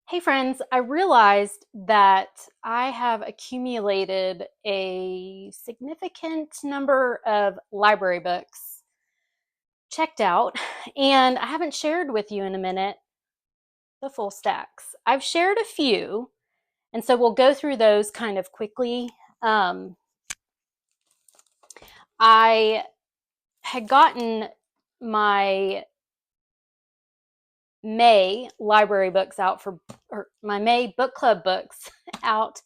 Hey friends, I realized that I have accumulated a significant number of library books checked out, and I haven't shared with you in a minute the full stacks. I've shared a few, and so we'll go through those kind of quickly. Um, I had gotten my May library books out or my May book club books out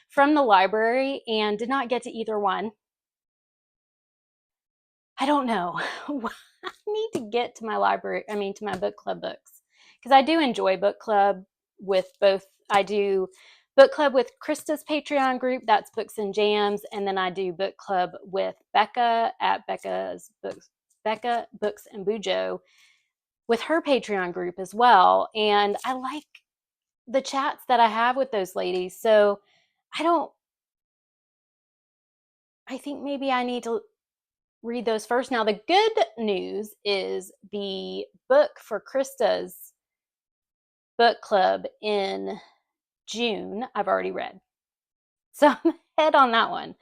from the library and did not get to either one. I don't know. I need to get to my to my book club books because I do enjoy book club with both. I do book club with Krista's Patreon group, that's Books and Jams, and then I do book club with Becca at Becca Books and Bujo with her Patreon group as well. And I like the chats that I have with those ladies. So I don't, I think maybe I need to read those first. Now, the good news is the book for Krista's book club in June, I've already read. So I'm ahead on that one.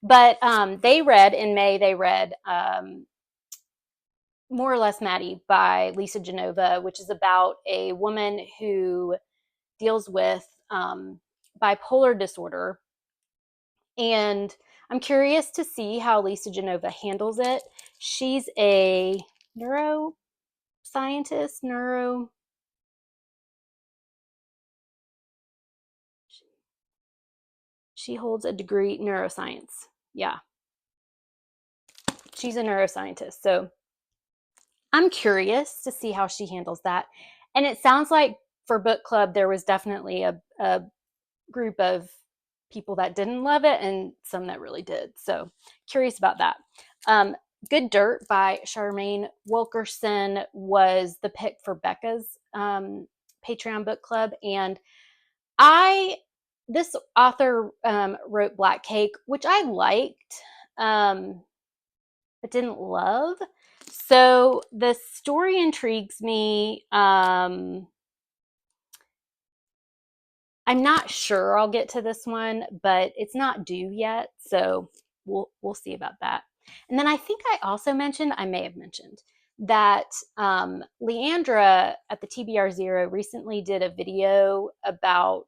But they read in May, they read More or Less Maddie by Lisa Genova, which is about a woman who deals with bipolar disorder. And I'm curious to see how Lisa Genova handles it. She's a neuroscientist, she holds a degree in neuroscience. Yeah, she's a neuroscientist. So I'm curious to see how she handles that. And it sounds like for book club, there was definitely a group of people that didn't love it and some that really did. So curious about that. Good Dirt by Charmaine Wilkerson was the pick for Becca's Patreon book club. And this author wrote Black Cake, which I liked, but didn't love. So the story intrigues me. I'm not sure I'll get to this one, but it's not due yet, so we'll see about that. And then I think I may have mentioned that Leandra at the TBR Zero recently did a video about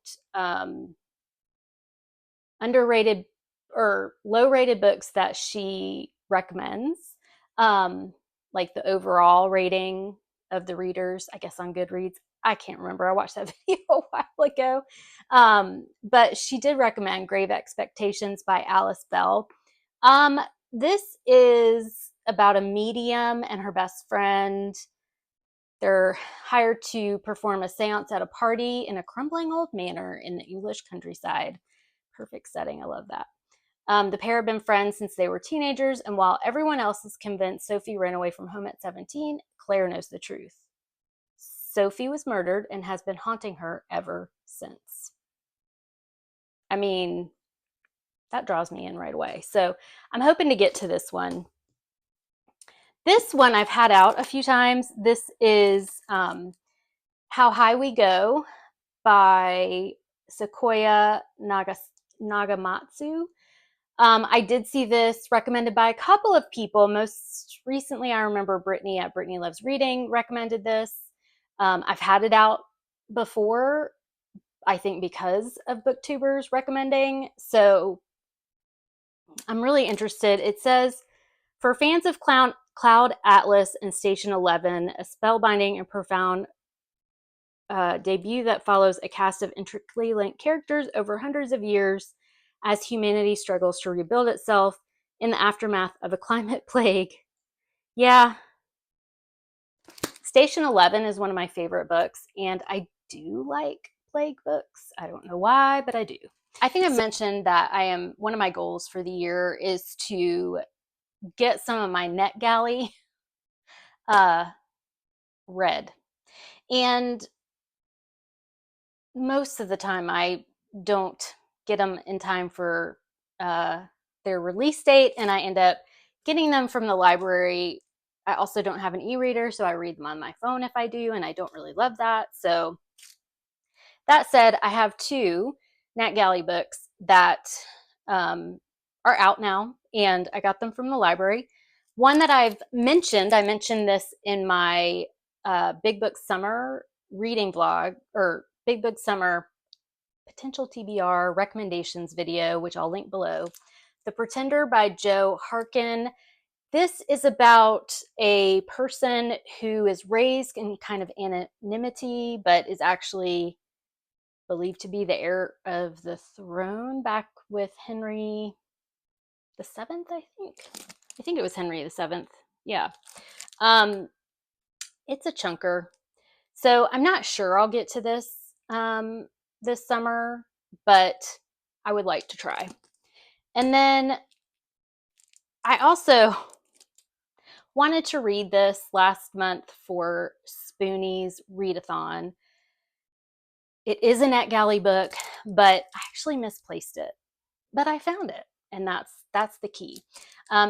underrated or low rated books that she recommends, like the overall rating of the readers, I guess on Goodreads. I can't remember. I watched that video a while ago. But she did recommend Grave Expectations by Alice Bell. This is about a medium and her best friend. They're hired to perform a seance at a party in a crumbling old manor in the English countryside. Perfect setting. I love that. The pair have been friends since they were teenagers, and while everyone else is convinced Sophie ran away from home at 17, Claire knows the truth. Sophie was murdered and has been haunting her ever since. I mean, that draws me in right away. So I'm hoping to get to this one. This one I've had out a few times. This is How High We Go by Sequoia Nagamatsu. I did see this recommended by a couple of people. Most recently, I remember Brittany at Brittany Loves Reading recommended this. I've had it out before, I think because of booktubers recommending. So I'm really interested. It says, for fans of Cloud Atlas and Station 11, a spellbinding and profound debut that follows a cast of intricately linked characters over hundreds of years as humanity struggles to rebuild itself in the aftermath of a climate plague. Yeah, Station 11 is one of my favorite books, and I do like plague books. I don't know why, but I do. I think I mentioned that one of my goals for the year is to get some of my NetGalley read. And most of the time I don't get them in time for their release date, and I end up getting them from the library. I also don't have an e-reader, so I read them on my phone if I do, and I don't really love that. So That said, I have two Nat Galley books that are out now, and I got them from the library. One that I mentioned this in my Big Book Summer reading vlog, or Big Book Summer potential TBR recommendations video, which I'll link below. The Pretender by Jo Harkin. This is about a person who is raised in kind of anonymity, but is actually believed to be the heir of the throne back with Henry the Seventh, I think. I think it was Henry the Seventh. Yeah. It's a chunker. So I'm not sure I'll get to this this summer, but I would like to try. And then I also wanted to read this last month for Spoonie's Readathon. It is a NetGalley book, but I actually misplaced it. But I found it, and that's the key.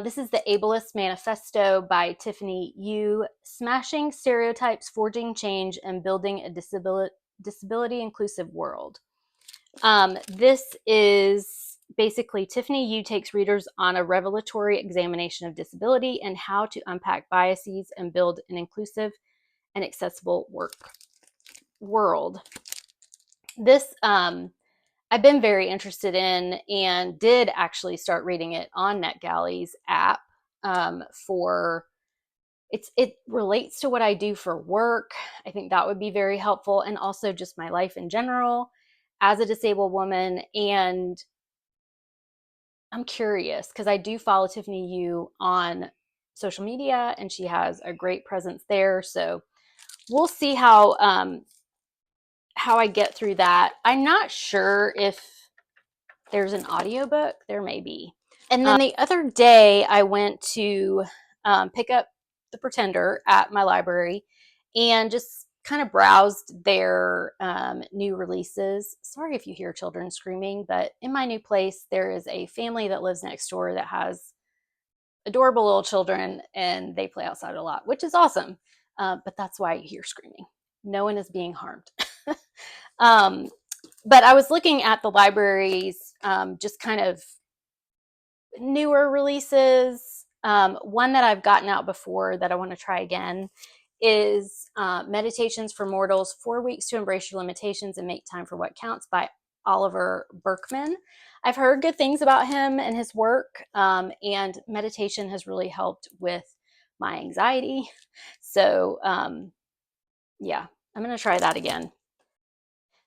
This is The Ableist Manifesto by Tiffany Yu, Smashing Stereotypes, Forging Change, and Building a Disability-Inclusive World. This is basically Tiffany Yu takes readers on a revelatory examination of disability and how to unpack biases and build an inclusive and accessible world. This I've been very interested in, and did actually start reading it on NetGalley's app. It relates to what I do for work. I think that would be very helpful, and also just my life in general as a disabled woman. And I'm curious because I do follow Tiffany Yu on social media, and she has a great presence there. So we'll see how I get through that. I'm not sure if there's an audiobook. There may be. And then the other day I went to pick up The Pretender at my library and just kind of browsed their new releases. Sorry if you hear children screaming, but in my new place, there is a family that lives next door that has adorable little children, and they play outside a lot, which is awesome. But that's why you hear screaming. No one is being harmed. But I was looking at the library's just kind of newer releases. One that I've gotten out before that I want to try again is Meditations for Mortals, 4 Weeks to Embrace Your Limitations and Make Time for What Counts by Oliver Burkeman. I've heard good things about him and his work, and meditation has really helped with my anxiety. So yeah, I'm going to try that again.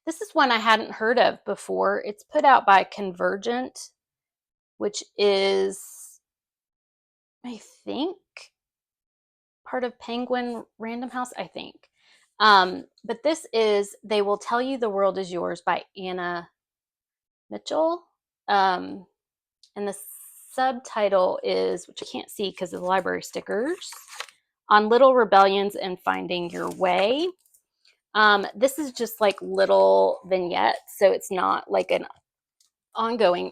This is one I hadn't heard of before. It's put out by Convergent, which is, I think, part of Penguin Random House, I think. But this is They Will Tell You the World is Yours by Anna Mitchell. And the subtitle is, which I can't see because of the library stickers, On Little Rebellions and Finding Your Way. This is just like little vignettes, so it's not like an ongoing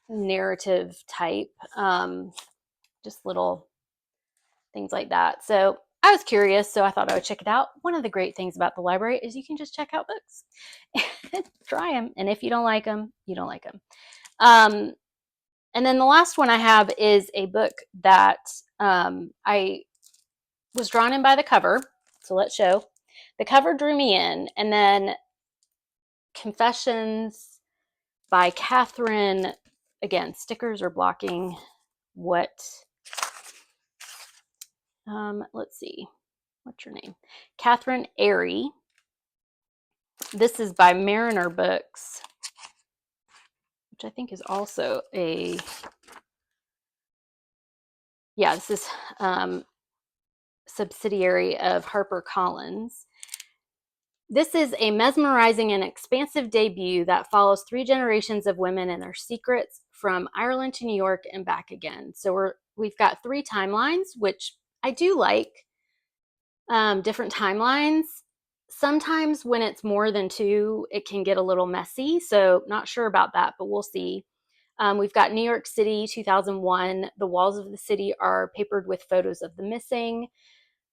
narrative type, just little things like that. So I was curious, so I thought I would check it out. One of the great things about the library is you can just check out books and try them, and if you don't like them, you don't like them. And then the last one I have is a book that I was drawn in by the cover, so let's show. The cover drew me in, and then Confessions by Catherine. Again, stickers are blocking what. Let's see, what's your name? Catherine Airy. This is by Mariner Books, which I think is also a, yeah, this is subsidiary of HarperCollins. This is a mesmerizing and expansive debut that follows 3 generations of women and their secrets from Ireland to New York and back again. So we've got 3 timelines, which I do like, different timelines. Sometimes when it's more than 2, it can get a little messy. So not sure about that, but we'll see. We've got New York City, 2001. The walls of the city are papered with photos of the missing.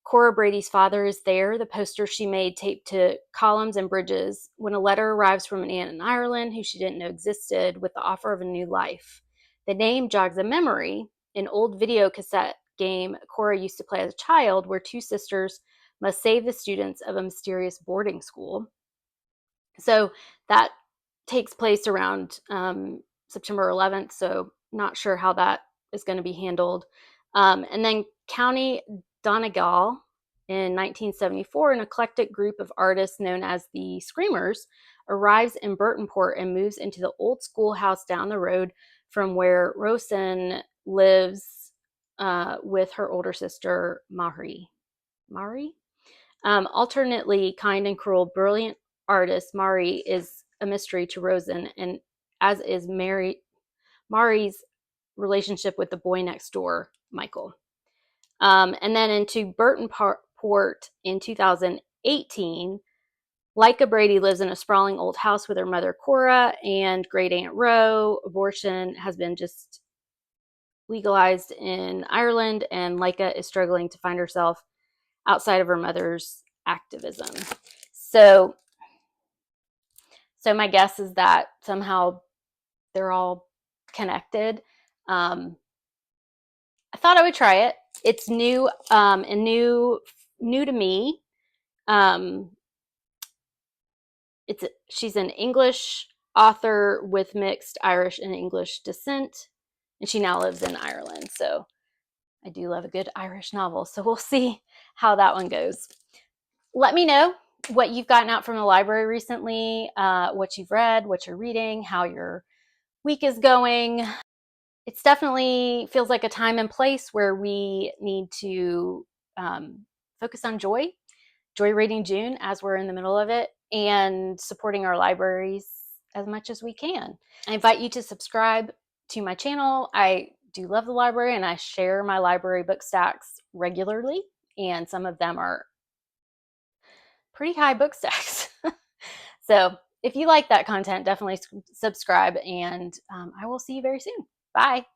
Cora Brady's father is there, the poster she made taped to columns and bridges, when a letter arrives from an aunt in Ireland who she didn't know existed with the offer of a new life. The name jogs a memory, an old video cassette game Cora used to play as a child, where two sisters must save the students of a mysterious boarding school. So that takes place around September 11th, so not sure how that is going to be handled. And then County Donegal in 1974, an eclectic group of artists known as the Screamers arrives in Burtonport and moves into the old schoolhouse down the road from where Rosen lives with her older sister, Mari. Alternately kind and cruel, brilliant artist Mari is a mystery to Rosen, and as is Mari's relationship with the boy next door, Michael. And then into Burtonport in 2018, Leica Brady lives in a sprawling old house with her mother Cora and great aunt Ro. Abortion has been just legalized in Ireland, and Leica is struggling to find herself outside of her mother's activism. So my guess is that somehow they're all connected. I thought I would try it. It's new and new to me. She's an English author with mixed Irish and English descent, and she now lives in Ireland. So I do love a good Irish novel. So we'll see how that one goes. Let me know what you've gotten out from the library recently, what you've read, what you're reading, how your week is going. It's definitely feels like a time and place where we need to focus on joy reading June as we're in the middle of it, and supporting our libraries as much as we can. I invite you to subscribe to my channel. I do love the library, and I share my library book stacks regularly, and some of them are pretty high book stacks. So if you like that content, definitely subscribe, and I will see you very soon. Bye.